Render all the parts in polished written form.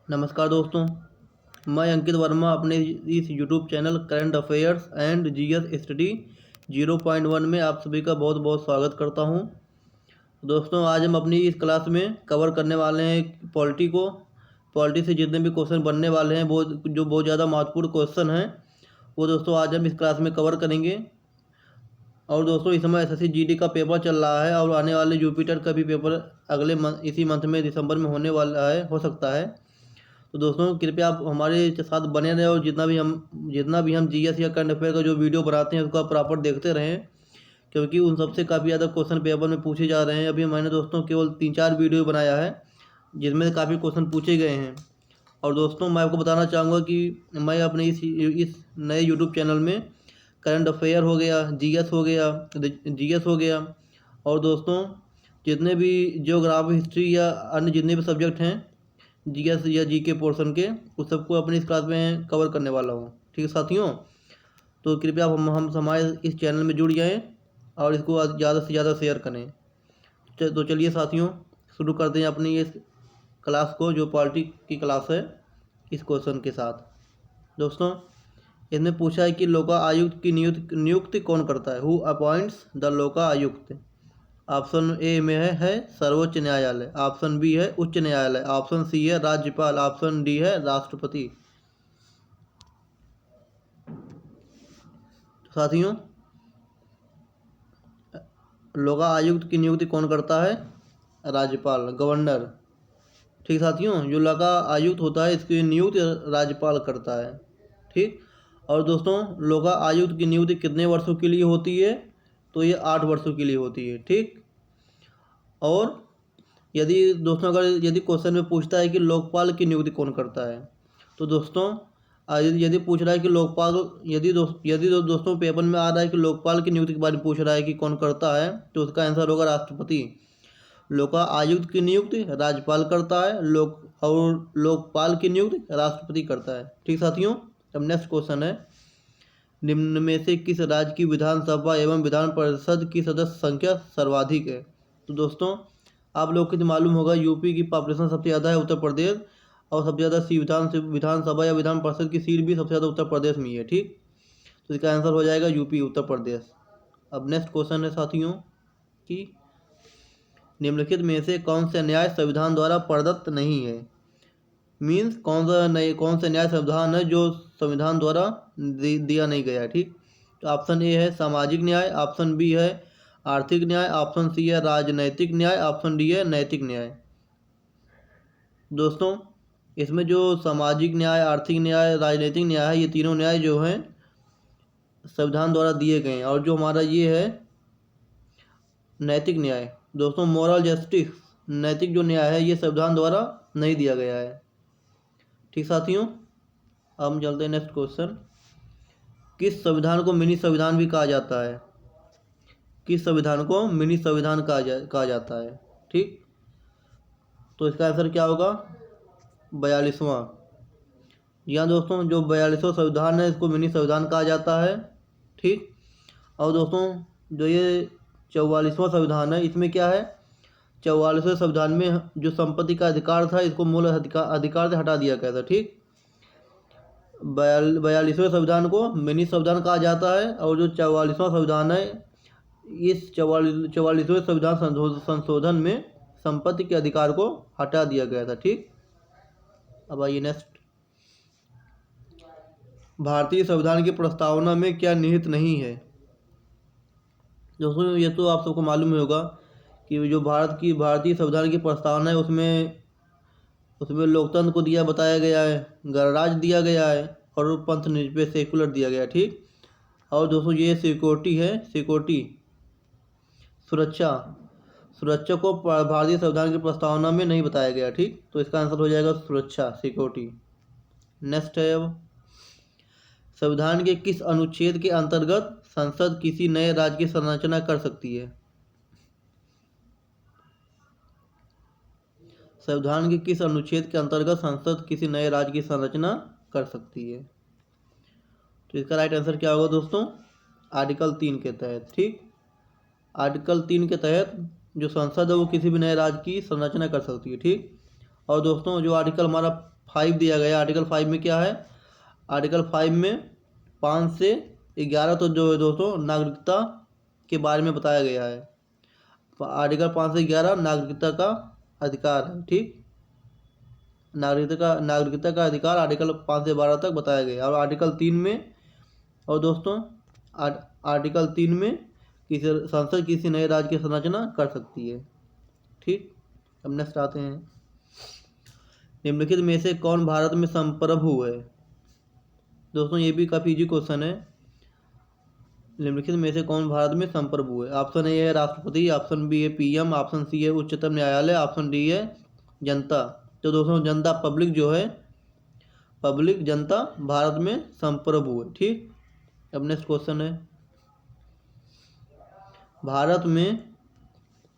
नमस्कार दोस्तों। मैं अंकित वर्मा अपने इस YouTube channel current affairs and GS study 0.1 में आप सभी का बहुत बहुत स्वागत करता हूं। दोस्तों, आज हम अपनी इस क्लास में कवर करने वाले हैं पॉलिटी से जितने भी क्वेश्चन बनने वाले हैं वो जो बहुत ज़्यादा महत्वपूर्ण क्वेश्चन हैं वो दोस्तों आज हम इस क्लास में कवर करेंगे। और दोस्तों, इस समय एसएससी जीडी का पेपर चल रहा है और आने वाले जुपिटर का भी पेपर इसी मंथ में दिसंबर में होने वाला है, हो सकता है। तो दोस्तों, कृपया आप हमारे साथ बने रहें और जितना भी हम जीएस या करंट अफेयर का जो वीडियो बनाते हैं उसको आप प्रॉपर देखते रहें, क्योंकि उन सबसे काफ़ी ज़्यादा क्वेश्चन पेपर में पूछे जा रहे हैं। अभी मैंने दोस्तों केवल 3-4 वीडियो बनाया है जिसमें काफ़ी क्वेश्चन पूछे गए हैं। और दोस्तों, मैं आपको बताना चाहूँगा कि मैं अपने इस नए यूट्यूब चैनल में करंट अफेयर हो गया, जीएस हो गया और दोस्तों जितने भी ज्योग्राफी, हिस्ट्री या अन्य जितने भी सब्जेक्ट हैं जीएस या जीके पोर्शन के, उस सबको अपनी इस क्लास में कवर करने वाला हूँ। ठीक है साथियों, तो कृपया आप हम हमारे इस चैनल में जुड़ जाएं और इसको ज़्यादा से ज़्यादा शेयर करें। तो चलिए साथियों, शुरू करते हैं अपनी इस क्लास को जो पॉलिटी की क्लास है, इस क्वेश्चन के साथ। दोस्तों, इसमें पूछा है कि लोका आयुक्त की नियुक्ति कौन करता है? हु अपॉइंट्स द लोका आयुक्त? ऑप्शन ए में है सर्वोच्च न्यायालय, ऑप्शन बी है उच्च न्यायालय, ऑप्शन सी है राज्यपाल, ऑप्शन डी है राष्ट्रपति। साथियों, लोका आयुक्त की नियुक्ति कौन करता है? राज्यपाल, गवर्नर। ठीक साथियों, जो लोका आयुक्त होता है इसकी नियुक्ति राज्यपाल करता है। ठीक। और दोस्तों, लोका आयुक्त की नियुक्ति कितने वर्षों के लिए होती है? तो ये 8 वर्षों के लिए होती है। ठीक। और यदि क्वेश्चन में पूछता है कि लोकपाल की नियुक्ति कौन करता है, तो दोस्तों यदि पूछ रहा है कि लोकपाल यदि दोस्तों पेपर में आ रहा है कि लोकपाल की नियुक्ति के बारे में पूछ रहा है कि कौन करता है, तो उसका आंसर होगा राष्ट्रपति। लोका आयुक्त की नियुक्ति राज्यपाल करता है, लोकपाल की नियुक्ति राष्ट्रपति करता है। ठीक साथियों, अब नेक्स्ट क्वेश्चन है, निम्न में से किस राज्य की विधानसभा एवं विधान परिषद की सदस्य संख्या सर्वाधिक है? तो दोस्तों, आप लोग को तो मालूम होगा यूपी की पॉपुलेशन सबसे ज़्यादा है, उत्तर प्रदेश, और सबसे ज़्यादा विधानसभा या विधान परिषद की सीट भी सबसे ज़्यादा उत्तर प्रदेश में ही है। ठीक। तो इसका आंसर हो जाएगा यूपी, उत्तर प्रदेश। अब नेक्स्ट क्वेश्चन है साथियों कि निम्नलिखित में से कौन सा न्याय संविधान द्वारा प्रदत्त नहीं है? मीन्स कौन सा न्याय संविधान है जो संविधान द्वारा दिया नहीं गया है? ठीक। तो ऑप्शन ए है सामाजिक न्याय, ऑप्शन बी है आर्थिक न्याय, ऑप्शन सी है राजनैतिक न्याय, ऑप्शन डी है नैतिक न्याय। दोस्तों, इसमें जो सामाजिक न्याय, आर्थिक न्याय, राजनैतिक न्याय है, ये तीनों न्याय जो हैं संविधान द्वारा दिए गए हैं। और जो हमारा ये है नैतिक न्याय, दोस्तों मोरल जस्टिस, नैतिक जो न्याय है ये संविधान द्वारा नहीं दिया गया है। ठीक साथियों, अब हम चलते हैं नेक्स्ट क्वेश्चन। किस संविधान को मिनी संविधान भी कहा जाता है? किस संविधान को मिनी संविधान कहा जाता है? ठीक। तो इसका आंसर क्या होगा? 42वां। यहाँ दोस्तों जो 42वां संविधान है इसको मिनी संविधान कहा जाता है। ठीक। और दोस्तों जो ये 44वां संविधान है, इसमें क्या है, 44वें संविधान में जो संपत्ति का अधिकार था इसको मूल अधिकार से हटा दिया गया था। ठीक। 42वें संविधान को मिनी संविधान कहा जाता है और जो 44वां संविधान है, इस 44वें संविधान संशोधन में संपत्ति के अधिकार को हटा दिया गया था। ठीक। अब आइए नेक्स्ट, भारतीय संविधान की प्रस्तावना में क्या निहित नहीं है? दोस्तों, ये तो आप सबको मालूम ही होगा कि जो भारतीय संविधान की प्रस्तावना है उसमें लोकतंत्र को बताया गया है, गणराज्य दिया गया है और पंथ निरपेक्ष सेकुलर दिया गया है। ठीक। और दोस्तों ये सिक्योरिटी है, सुरक्षा को भारतीय संविधान की प्रस्तावना में नहीं बताया गया। ठीक। तो इसका आंसर हो जाएगा सुरक्षा, सिक्योरिटी। नेक्स्ट है, अब संविधान के किस अनुच्छेद के अंतर्गत संसद किसी नए राज्य की संरचना कर सकती है? संविधान के किस अनुच्छेद के अंतर्गत संसद किसी नए राज्य की संरचना कर सकती है? तो इसका राइट आंसर क्या होगा दोस्तों? आर्टिकल 3 के तहत। ठीक। आर्टिकल 3 के तहत जो संसद है वो किसी भी नए राज्य की संरचना कर सकती है। ठीक। और दोस्तों जो आर्टिकल हमारा 5 दिया गया। आर्टिकल 5 में क्या है? आर्टिकल 5 में 5 से 11 तो जो है दोस्तों नागरिकता के बारे में बताया गया है। आर्टिकल 5 से 11 नागरिकता का अधिकार है। ठीक, नागरिकता का अधिकार आर्टिकल 5 से 12 तक बताया गया। और आर्टिकल 3 में, और दोस्तों आर्टिकल 3 में किसी संसद किसी नए राज्य की संरचना कर सकती है। ठीक, अब नेक्स्ट आते हैं। निम्नलिखित में से कौन भारत में संप्रभु है? दोस्तों ये भी काफ़ी इजी क्वेश्चन है। निम्नलिखित में से कौन भारत में संप्रभु है? ऑप्शन ए है राष्ट्रपति, ऑप्शन बी है पीएम, ऑप्शन सी है उच्चतम न्यायालय, ऑप्शन डी है जनता। तो दोस्तों जनता, पब्लिक जो है, पब्लिक जनता भारत में संप्रभु है। ठीक, अब नेक्स्ट क्वेश्चन है।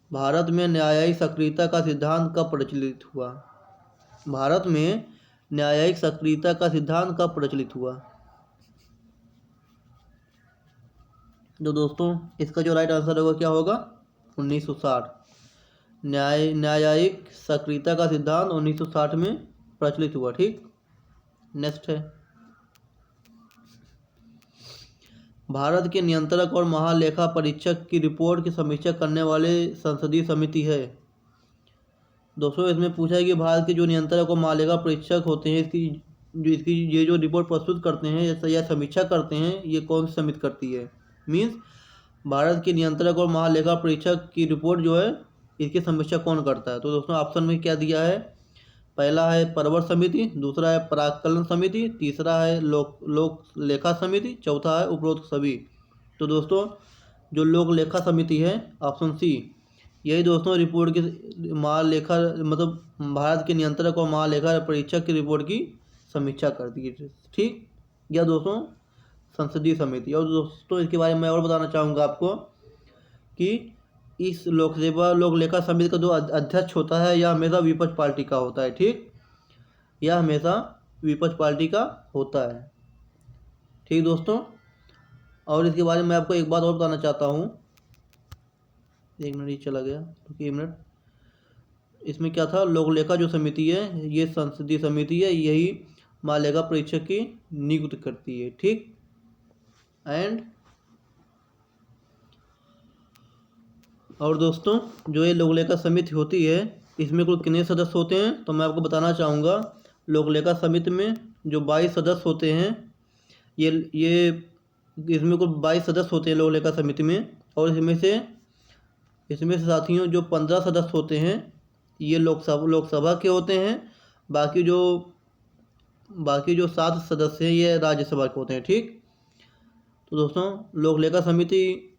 भारत में न्यायिक सक्रियता का सिद्धांत कब प्रचलित हुआ? भारत में न्यायिक सक्रियता का सिद्धांत कब प्रचलित हुआ? तो दोस्तों इसका जो राइट आंसर होगा क्या होगा? 1960। न्यायिक सक्रियता का सिद्धांत 1960 में प्रचलित हुआ। ठीक, नेक्स्ट है। भारत के नियंत्रक और महालेखा परीक्षक की रिपोर्ट की समीक्षा करने वाले संसदीय समिति है। दोस्तों इसमें पूछा है कि भारत के जो नियंत्रक और महालेखा परीक्षक होते हैं, इसकी ये जो रिपोर्ट प्रस्तुत करते हैं या समीक्षा करते हैं, ये कौन सी समिति करती है? मीन्स भारत के नियंत्रक और महालेखा परीक्षक की रिपोर्ट जो है, इसकी समीक्षा कौन करता है? तो दोस्तों ऑप्शन में क्या दिया है? पहला है परवर समिति, दूसरा है प्राक्कलन समिति, तीसरा है लोक लेखा समिति, चौथा है उपरोक्त सभी। तो दोस्तों जो लोक लेखा समिति है, ऑप्शन सी, यही दोस्तों रिपोर्ट की महालेखा मतलब भारत के नियंत्रक और महालेखा परीक्षक की रिपोर्ट की समीक्षा करती है। ठीक, यह दोस्तों संसदीय समिति। और दोस्तों इसके बारे में मैं और बताना चाहूँगा आपको कि इस लोक लेखा समिति का जो अध्यक्ष होता है यह हमेशा विपक्ष पार्टी का होता है। ठीक, यह हमेशा विपक्ष पार्टी का होता है। ठीक दोस्तों, और इसके बारे में मैं आपको एक बात और बताना चाहता हूँ। एक मिनट, ये चला गया, एक मिनट। इसमें क्या था? लोक लेखा जो समिति है ये संसदीय समिति है, यही महालेखा परीक्षक की नियुक्त करती है। ठीक, एंड और दोस्तों जो ये लोक लेखा समिति होती है, इसमें कुल कितने सदस्य होते हैं? तो मैं आपको बताना चाहूँगा। लोक लेखा समिति में जो 22 सदस्य होते हैं, ये इसमें कुल 22 सदस्य होते हैं लोक लेखा समिति में। और इसमें से साथियों जो 15 सदस्य होते हैं ये लोकसभा के होते हैं। बाकी जो 7 सदस्य हैं ये राज्यसभा के होते हैं। ठीक, तो दोस्तों लोक लेखा समिति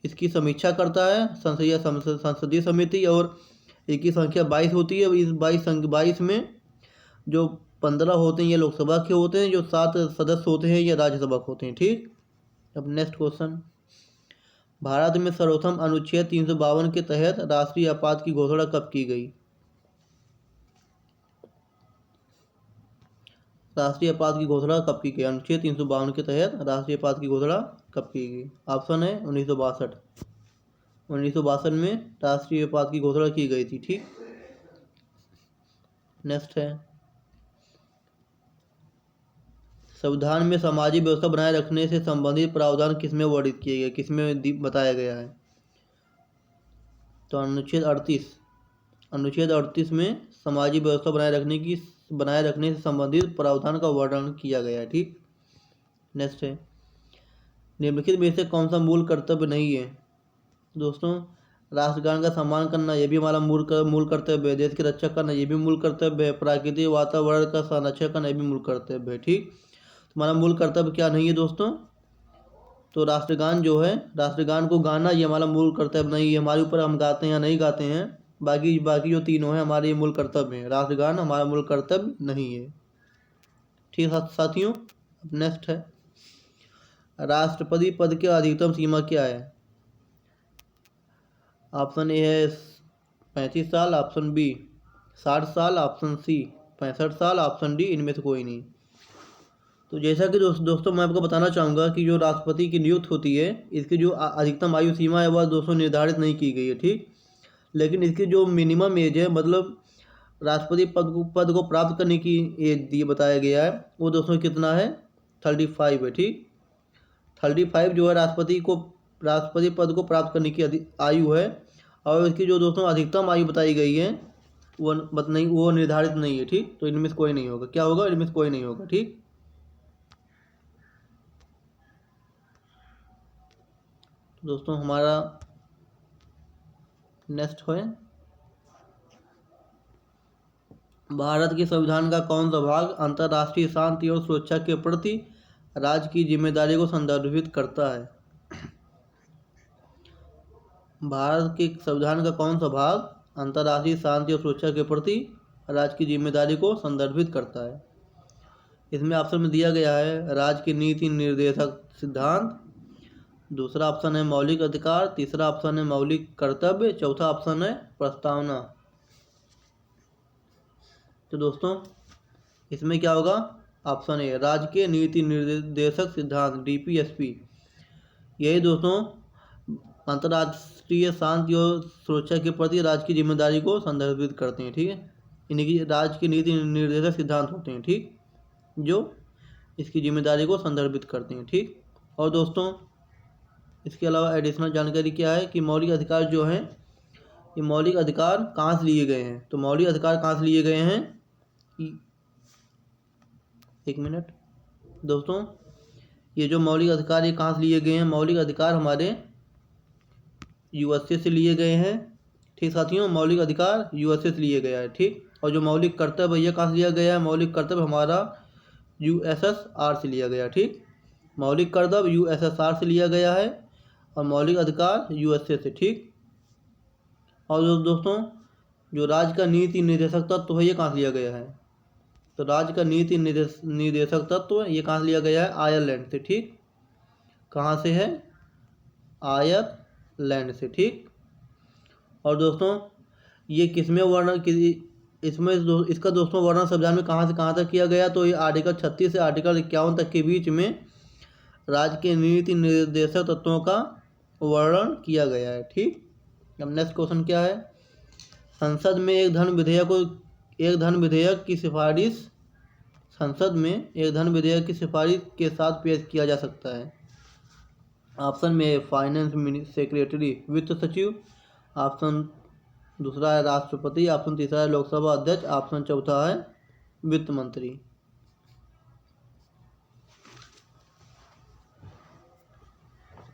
इसकी समीक्षा करता है संसदीय समिति, और इसकी संख्या 22 होती है। इस 22 में जो 15 होते हैं ये लोकसभा के होते हैं, जो 7 सदस्य होते हैं ये राज्यसभा के होते हैं। ठीक, अब नेक्स्ट क्वेश्चन। भारत में सर्वप्रथम अनुच्छेद 352 के तहत राष्ट्रीय आपात की घोषणा कब की गई? राष्ट्रीय आपात की घोषणा कब की गई? अनुच्छेद 352 के तहत राष्ट्रीय आपात की घोषणा कब की गई? ऑप्शन है 1962। 1962 में राष्ट्रीय आपात की घोषणा की गई थी। ठीक, नेक्स्ट है। संविधान में सामाजिक व्यवस्था बनाए रखने से संबंधित प्रावधान किसमें वर्णित किए गए, किसमें बताया गया है? तो अनुच्छेद 38 में सामाजिक व्यवस्था बनाए रखने से संबंधित प्रावधान का वर्णन किया गया है। ठीक, नेक्स्ट है। निम्नलिखित में से कौन सा मूल कर्तव्य नहीं है? दोस्तों राष्ट्रगान का सम्मान करना ये भी हमारा मूल कर्तव्य है। देश की रक्षा करना ये भी मूल कर्तव्य है। प्राकृतिक वातावरण का संरक्षण करना ये भी मूल कर्तव्य है। ठीक, हमारा मूल कर्तव्य क्या नहीं है दोस्तों? तो राष्ट्रगान जो है, राष्ट्रगान को गाना ये हमारा मूल कर्तव्य नहीं है। हमारे ऊपर हम गाते हैं या नहीं गाते हैं, बाकी जो तीनों हैं हमारे ये मूल कर्तव्य हैं। राष्ट्रगान हमारा मूल कर्तव्य नहीं है। ठीक साथियों, नेक्स्ट है। राष्ट्रपति पद की अधिकतम सीमा क्या है? ऑप्शन ए है 35 साल, ऑप्शन बी 60 साल, ऑप्शन सी 65 साल, ऑप्शन डी इनमें से कोई नहीं। तो जैसा कि दोस्तों मैं आपको बताना चाहूँगा कि जो राष्ट्रपति की नियुक्ति होती है इसकी जो अधिकतम आयु सीमा है वह दोस्तों निर्धारित नहीं की गई है। ठीक, लेकिन इसकी जो मिनिमम एज है, मतलब राष्ट्रपति पद को प्राप्त करने की एज ये बताया गया है, वो दोस्तों कितना है, 35 है। ठीक, 35 जो है राष्ट्रपति पद को प्राप्त करने की आयु है। और इसकी जो दोस्तों अधिकतम आयु बताई गई है वो निर्धारित नहीं है। ठीक, तो इनमें से कोई नहीं होगा। क्या होगा, इनमें से कोई नहीं होगा। ठीक, तो दोस्तों हमारा नेक्स्ट है, भारत के संविधान का कौन सा भाग अंतर्राष्ट्रीय शांति और सुरक्षा के प्रति राज्य की जिम्मेदारी को संदर्भित करता है। भारत के संविधान का कौन सा भाग अंतर्राष्ट्रीय शांति और सुरक्षा के प्रति राज्य की जिम्मेदारी को संदर्भित करता है। इसमें ऑप्शन में दिया गया है राज्य की नीति निर्देशक सिद्धांत, दूसरा ऑप्शन है मौलिक अधिकार, तीसरा ऑप्शन है मौलिक कर्तव्य, चौथा ऑप्शन है प्रस्तावना। तो दोस्तों इसमें क्या होगा, ऑप्शन ए राज्य के नीति निर्देशक सिद्धांत DPSP, यही दोस्तों अंतर्राष्ट्रीय शांति और सुरक्षा के प्रति राज्य की जिम्मेदारी को संदर्भित करते हैं। ठीक है, इनकी राज्य के नीति निर्देशक सिद्धांत होते हैं। ठीक, जो इसकी जिम्मेदारी को संदर्भित करते हैं। ठीक, और दोस्तों इसके अलावा एडिशनल जानकारी क्या है कि मौलिक अधिकार जो हैं, ये मौलिक अधिकार कहाँ से लिए गए हैं। तो मौलिक अधिकार कहाँ से लिए गए हैं, एक मिनट दोस्तों, ये जो मौलिक अधिकार ये कहाँ से लिए गए हैं, मौलिक अधिकार हमारे USA से लिए गए हैं। ठीक साथियों, मौलिक अधिकार USA से लिए गया है। ठीक, और जो मौलिक कर्तव्य ये कहाँ से लिया गया है, मौलिक कर्तव्य हमारा USSR से लिया गया। ठीक, मौलिक कर्तव्य USSR से लिया गया है और मौलिक अधिकार USA से। ठीक, और दोस्तों जो राज्य का नीति निर्देशक तत्व है ये कहाँ से लिया गया है, तो राज्य का नीति निर्देशक तत्व ये कहाँ से लिया गया है, आयरलैंड से। ठीक, कहाँ से है, आयरलैंड से। ठीक, और दोस्तों ये किसमें वर्णन इसमें इसका दोस्तों वर्णन संविधान में कहाँ से कहाँ तक किया गया, तो ये आर्टिकल 36 से आर्टिकल 51 तक के बीच में राज्य के नीति निर्देशक तत्वों का वर्णन किया गया है। ठीक, अब नेक्स्ट क्वेश्चन क्या है, संसद में एक धन विधेयक की सिफारिश संसद में एक धन विधेयक की सिफारिश के साथ पेश किया जा सकता है। ऑप्शन में फाइनेंस सेक्रेटरी वित्त सचिव, ऑप्शन दूसरा है राष्ट्रपति, ऑप्शन तीसरा है लोकसभा अध्यक्ष, ऑप्शन चौथा है वित्त मंत्री।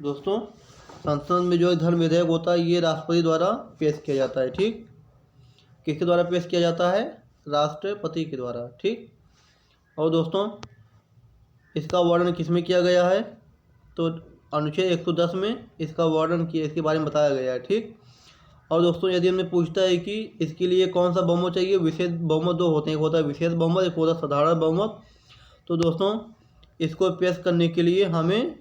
दोस्तों संसद में जो धन विधेयक होता है ये राष्ट्रपति द्वारा पेश किया जाता है। ठीक, किसके द्वारा पेश किया जाता है, राष्ट्रपति के द्वारा। ठीक, और दोस्तों इसका वर्णन किसमें किया गया है, तो अनुच्छेद 110 में इसका वर्णन किया, इसके बारे में बताया गया है। ठीक, और दोस्तों यदि हमें पूछता है कि इसके लिए कौन सा बहुमत चाहिए, विशेष बहुमत दो होते हैं, एक होता है विशेष बहुमत, एक होता है साधारण बहुमत। तो दोस्तों इसको पेश करने के लिए हमें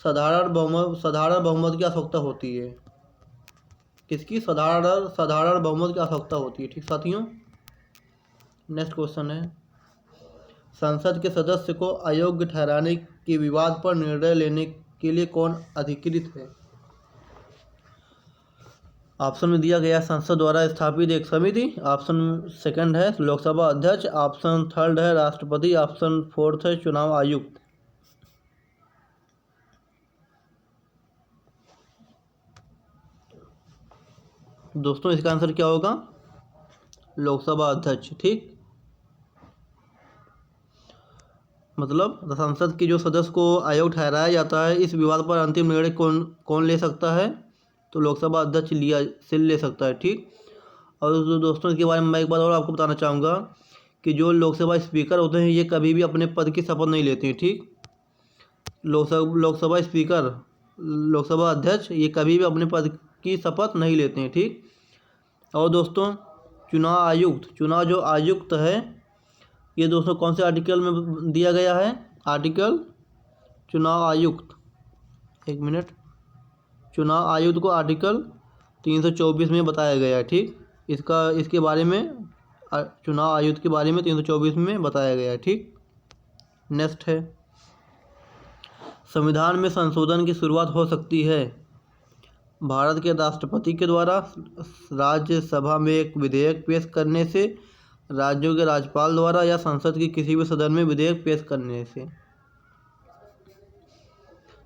साधारण बहुमत की आवश्यकता होती है। किसकी, साधारण बहुमत की आवश्यकता होती है। ठीक साथियों, नेक्स्ट क्वेश्चन है, संसद के सदस्य को अयोग्य ठहराने के विवाद पर निर्णय लेने के लिए कौन अधिकृत है। ऑप्शन में दिया गया संसद द्वारा स्थापित एक समिति, ऑप्शन सेकंड है लोकसभा अध्यक्ष, ऑप्शन थर्ड है राष्ट्रपति, ऑप्शन फोर्थ है चुनाव आयुक्त। दोस्तों इसका आंसर क्या होगा, लोकसभा अध्यक्ष। ठीक, मतलब संसद के जो सदस्य को अयोग्य ठहराया जाता है, इस विवाद पर अंतिम निर्णय कौन ले सकता है, तो लोकसभा अध्यक्ष ले सकता है। ठीक, और दोस्तों इसके बारे में मैं एक बात और आपको बताना चाहूँगा कि जो लोकसभा स्पीकर होते हैं ये कभी भी अपने पद की शपथ नहीं लेते हैं। ठीक, लोकसभा स्पीकर, लोकसभा अध्यक्ष ये कभी भी अपने पद की शपथ नहीं लेते हैं। ठीक, और दोस्तों चुनाव जो आयुक्त है ये दोस्तों कौन से आर्टिकल में दिया गया है, आर्टिकल चुनाव आयुक्त, एक मिनट, चुनाव आयुक्त को आर्टिकल 324 में बताया गया है। ठीक, इसके बारे में चुनाव आयुक्त के बारे में 324 में बताया गया है। ठीक, नेक्स्ट है, संविधान में संशोधन की शुरुआत हो सकती है भारत के राष्ट्रपति के द्वारा राज्यसभा में एक विधेयक पेश करने से, राज्यों के राज्यपाल द्वारा या संसद के किसी भी सदन में विधेयक पेश करने से।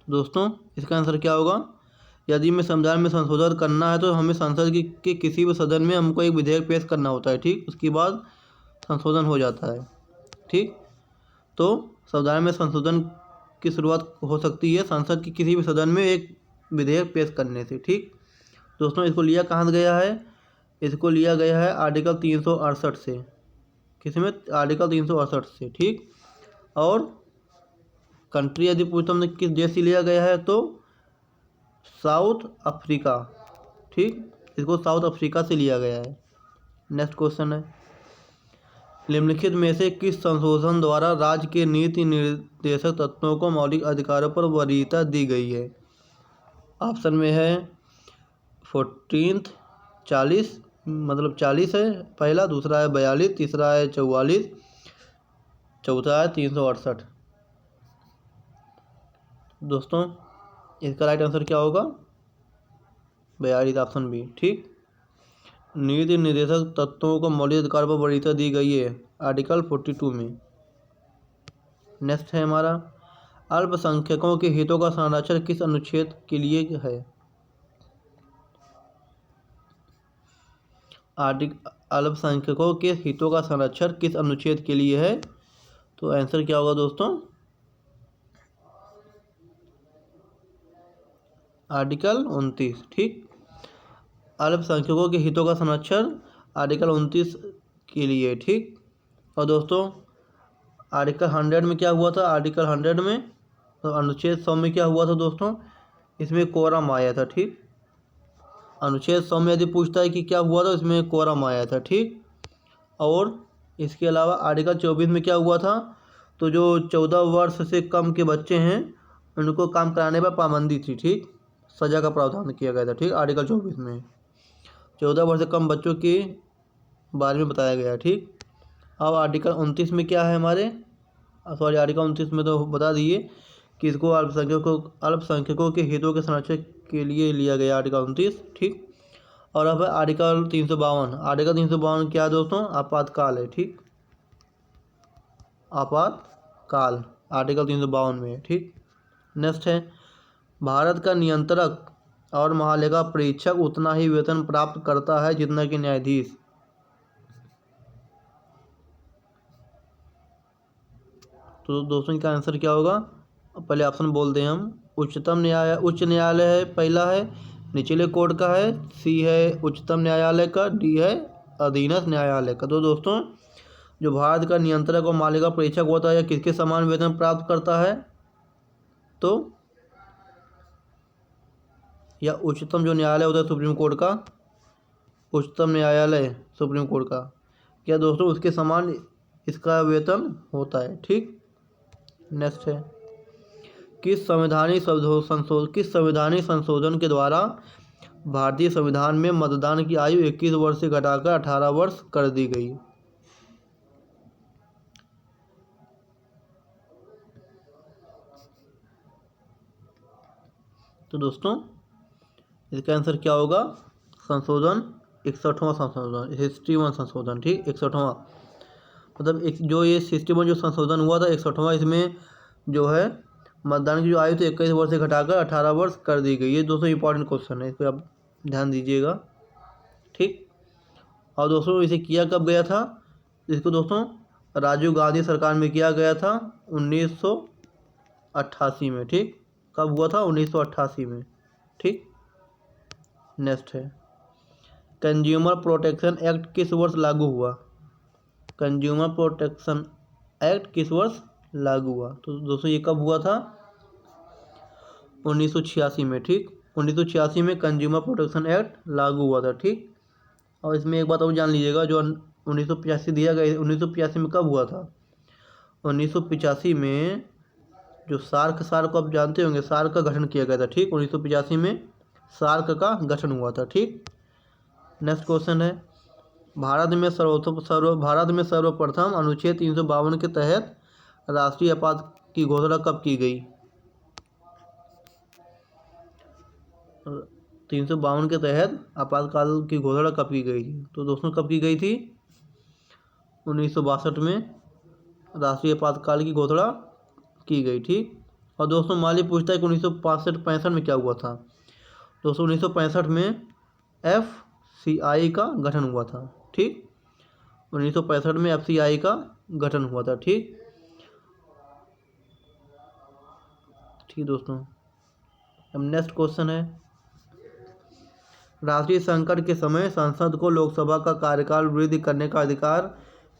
दोस्तों इसका आंसर क्या होगा? यदि हमें संविधान में संशोधन करना है तो हमें संसद के किसी भी सदन में हमको एक विधेयक पेश करना होता है, ठीक। उसके बाद संशोधन हो जाता है, ठीक। तो संविधान में संशोधन की शुरुआत हो सकती है संसद के किसी भी सदन में एक विधेयक पेश करने से, ठीक। दोस्तों इसको लिया कहाँ गया है? इसको लिया गया है आर्टिकल 368 से। किसमें? आर्टिकल 368 से, ठीक। और कंट्री यदि पूछता हमने किस देश से लिया गया है तो साउथ अफ्रीका, ठीक। इसको साउथ अफ्रीका से लिया गया है। नेक्स्ट क्वेश्चन है, निम्नलिखित में से किस संशोधन द्वारा राज्य के नीति निर्देशक तत्वों को मौलिक अधिकारों पर वरीयता दी गई है? ऑप्शन में है 14th 40 मतलब 40 है पहला, दूसरा है 42, तीसरा है 44, चौथा है 368। दोस्तों इसका राइट आंसर क्या होगा? 42 ऑप्शन बी, ठीक। नीति निर्देशक तत्वों को मौलिक अधिकार पर वरीयता दी गई है आर्टिकल 42 में। नेक्स्ट है हमारा, अल्पसंख्यकों के हितों का संरक्षण किस अनुच्छेद के लिए है? अल्पसंख्यकों के हितों का संरक्षण किस अनुच्छेद के लिए है? तो आंसर क्या होगा दोस्तों? आर्टिकल 29, ठीक। अल्पसंख्यकों के हितों का संरक्षण आर्टिकल 29 के लिए, ठीक। और दोस्तों आर्टिकल 100 में क्या हुआ था? आर्टिकल 100 में तो अनुच्छेद 100 में क्या हुआ था दोस्तों? इसमें कोरम आया था, ठीक। अनुच्छेद 100 में यदि पूछता है कि क्या हुआ था, इसमें कोरम आया था, ठीक। और इसके अलावा आर्टिकल 24 में क्या हुआ था? तो जो 14 वर्ष से कम के बच्चे हैं उनको काम कराने पर पाबंदी थी, ठीक। सज़ा का प्रावधान किया गया था, ठीक। आर्टिकल 24 में 14 वर्ष से कम बच्चों के बारे में बताया गया, ठीक। अब आर्टिकल 29 में क्या है हमारे? सॉरी आर्टिकल 29 में तो बता दिए कि इसको अल्पसंख्यकों के हितों के संरक्षण के लिए लिया गया आर्टिकल 29, ठीक। और अब है आर्टिकल 352। आर्टिकल 352 क्या है दोस्तों? आपातकाल है, ठीक। आपातकाल आर्टिकल 352 में, ठीक। नेक्स्ट है, भारत का नियंत्रक और महालेखा परीक्षक उतना ही वेतन प्राप्त करता है जितना कि न्यायाधीश। तो दोस्तों इनका आंसर क्या होगा? पहले ऑप्शन बोल दें हम। उच्च न्यायालय है पहला, है निचले कोर्ट का है, सी है उच्चतम न्यायालय का, डी है अधीनस्थ न्यायालय का। तो दोस्तों जो भारत का नियंत्रक और महालेखा परीक्षक होता है या किसके समान वेतन प्राप्त करता है? तो या उच्चतम जो न्यायालय होता है सुप्रीम कोर्ट का, उच्चतम न्यायालय सुप्रीम कोर्ट का, क्या दोस्तों उसके समान इसका वेतन होता है, ठीक। नेक्स्ट है, किस संवैधानिक संशोधन के द्वारा भारतीय संविधान में मतदान की आयु 21 वर्ष से घटाकर 18 वर्ष कर दी गई? तो दोस्तों इसका आंसर क्या होगा? संशोधन 61वां संशोधन, 61वां संशोधन, ठीक। 61वां मतलब जो ये 61 जो संशोधन हुआ था 61वां, इसमें जो है मतदान की जो आयु थी 21 वर्ष से घटाकर 18 वर्ष कर दी गई। ये दोस्तों इंपॉर्टेंट क्वेश्चन है, इस पर आप ध्यान दीजिएगा, ठीक। और दोस्तों इसे किया कब गया था? इसको दोस्तों राजीव गांधी सरकार में किया गया था 1988 में, ठीक। कब हुआ था? 1988 में, ठीक। नेक्स्ट है, कंज्यूमर प्रोटेक्शन एक्ट किस वर्ष लागू हुआ? कंज्यूमर प्रोटेक्शन एक्ट किस वर्ष लागू हुआ? तो दोस्तों ये कब हुआ था? 1986 में, ठीक। 1986 में कंज्यूमर प्रोटेक्शन एक्ट लागू हुआ था, ठीक। और इसमें एक बात और जान लीजिएगा, जो 1985 दिया गया 1985 में कब हुआ था? 1985 में जो सार्क को आप जानते होंगे, सार्क का गठन किया गया था, ठीक। 1985 में सार्क का गठन हुआ था, ठीक। नेक्स्ट क्वेश्चन है, भारत में सर्वप्रथम अनुच्छेद 352 के तहत राष्ट्रीय आपात की घोषणा कब की गई? 352 के तहत आपातकाल की घोषणा कब की गई थी? तो दोस्तों कब की गई थी? 1962 में राष्ट्रीय आपातकाल की घोषणा की गई। ठीक। और दोस्तों माली पूछता है कि 1965 में क्या हुआ था? दोस्तों 1965 में FCI का गठन हुआ था। ठीक। 1965 में FCI का गठन हुआ था। ठीक दोस्तों। अब नेक्स्ट क्वेश्चन है, राष्ट्रीय संकट के समय संसद को लोकसभा का कार्यकाल वृद्धि करने का अधिकार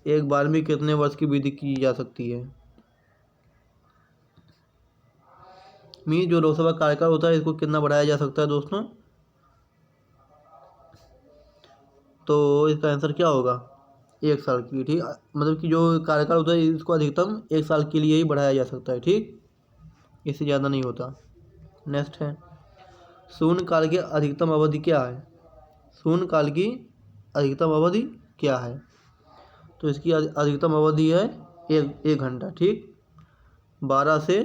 एक बार में कितने वर्ष की वृद्धि की जा सकती है? जो लोकसभा कार्यकाल होता है इसको कितना बढ़ाया जा सकता है दोस्तों? तो इसका आंसर क्या होगा? 1 साल की। ठीक, मतलब कि जो कार्यकाल होता है इसको अधिकतम 1 साल के लिए ही बढ़ाया जा सकता है। ठीक, इससे ज़्यादा नहीं होता। नेक्स्ट है, शून्यकाल की अधिकतम अवधि क्या है? शून्यकाल की अधिकतम अवधि क्या है? तो इसकी अधिकतम अवधि है एक घंटा। ठीक, 12 से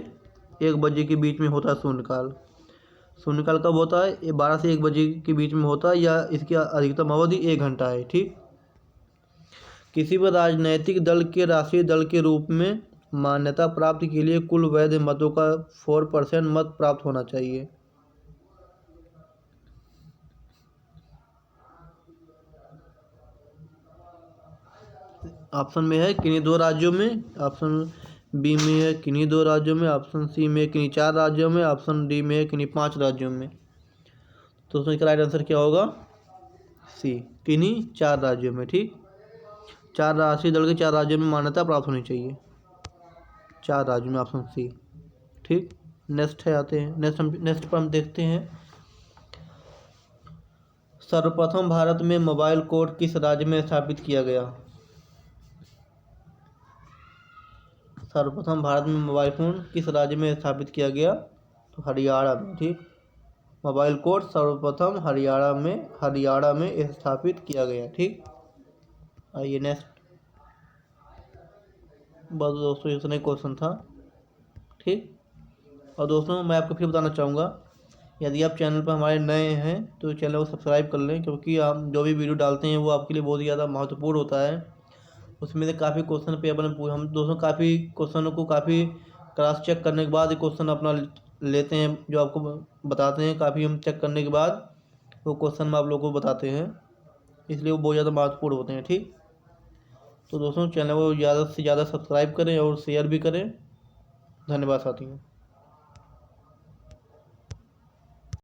1 बजे के बीच में होता है शून्यकाल। शून्यकाल कब होता है? ये 12 से 1 बजे के बीच में होता है, या इसकी अधिकतम अवधि 1 घंटा है। ठीक, किसी भी राजनैतिक दल के राष्ट्रीय दल के रूप में मान्यता प्राप्ति के लिए कुल वैध मतों का 4% मत प्राप्त होना चाहिए। ऑप्शन में है किन्हीं 2 राज्यों में, ऑप्शन बी में है किन्हीं 2 राज्यों में, ऑप्शन सी में किन्हीं 4 राज्यों में, ऑप्शन डी में है किन्हीं 5 राज्यों में। तो उसमें राइट आंसर क्या होगा? सी, किन्हीं 4 राज्यों में। ठीक, 4 राष्ट्रीय दल के 4 राज्यों में मान्यता प्राप्त होनी चाहिए, 4 राज्यों में, ऑप्शन सी। ठीक, नेक्स्ट है, आते हैं नेक्स्ट पर हम देखते हैं, सर्वप्रथम भारत में मोबाइल कोड किस राज्य में स्थापित किया गया? सर्वप्रथम भारत में मोबाइल फ़ोन किस राज्य में स्थापित किया गया? तो हरियाणा में। ठीक, मोबाइल कोड सर्वप्रथम हरियाणा में स्थापित किया गया। ठीक, आइए नेक्स्ट। बस दोस्तों इतना क्वेश्चन था। ठीक, और दोस्तों मैं आपको फिर बताना चाहूँगा, यदि आप चैनल पर हमारे नए हैं तो चैनल को सब्सक्राइब कर लें, क्योंकि हम जो भी वीडियो डालते हैं वो आपके लिए बहुत ही ज़्यादा महत्वपूर्ण होता है। उसमें से काफ़ी क्वेश्चन पेपर हम दोस्तों काफ़ी क्वेश्चनों को काफ़ी क्रॉस चेक करने के बाद क्वेश्चन अपना लेते हैं, जो आपको बताते हैं। काफ़ी हम चेक करने के बाद वो क्वेश्चन में आप लोगों को बताते हैं, इसलिए वो बहुत ज़्यादा महत्वपूर्ण होते हैं। ठीक, तो दोस्तों चैनल को ज़्यादा से ज़्यादा सब्सक्राइब करें और शेयर भी करें। धन्यवाद साथियों।